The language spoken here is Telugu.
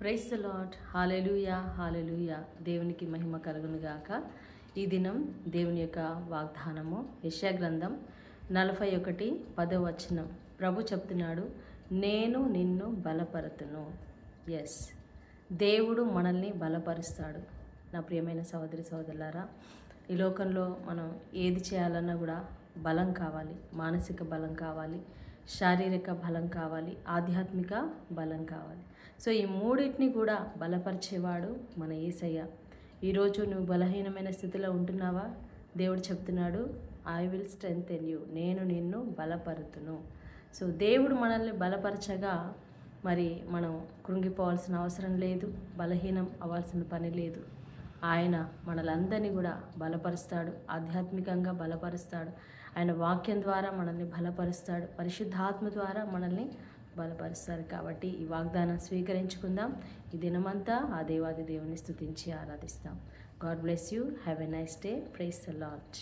Praise the Lord. Hallelujah hallelujah. దేవునికి మహిమ కలుగును గాక. ఈ దినం దేవుని యొక్క వాగ్దానము యెషయా గ్రంథం 41:10 ప్రభు చెప్తున్నాడు, నేను నిన్ను బలపరుతును. ఎస్, దేవుడు మనల్ని బలపరుస్తాడు. నా ప్రియమైన సహోదరి సహోదరులారా, ఈ లోకంలో మనం ఏది చేయాలన్నా కూడా బలం కావాలి. మానసిక బలం కావాలి, శారీరక బలం కావాలి, ఆధ్యాత్మిక బలం కావాలి. సో ఈ మూడింటిని కూడా బలపరిచేవాడు మన యేసయ్య. ఈరోజు నువ్వు బలహీనమైన స్థితిలో ఉంటున్నావా? దేవుడు చెప్తున్నాడు, ఐ విల్ స్ట్రెంగ్తెన్ యూ, నేను నిన్ను బలపరుతును. సో దేవుడు మనల్ని బలపరచగా మరి మనం కృంగిపోవాల్సిన అవసరం లేదు, బలహీనం అవ్వాల్సిన పని లేదు. ఆయన మనలందరినీ కూడా బలపరుస్తాడు, ఆధ్యాత్మికంగా బలపరుస్తాడు. ఆయన వాక్యం ద్వారా మనల్ని బలపరుస్తాడు, పరిశుద్ధాత్మ ద్వారా మనల్ని బలపరుస్తారు. కాబట్టి ఈ వాగ్దానం స్వీకరించుకుందాం. ఈ దినమంతా ఆ దేవాది దేవుని స్తుతించి ఆరాధిస్తాం. God bless you. Have a nice day. Praise the lord.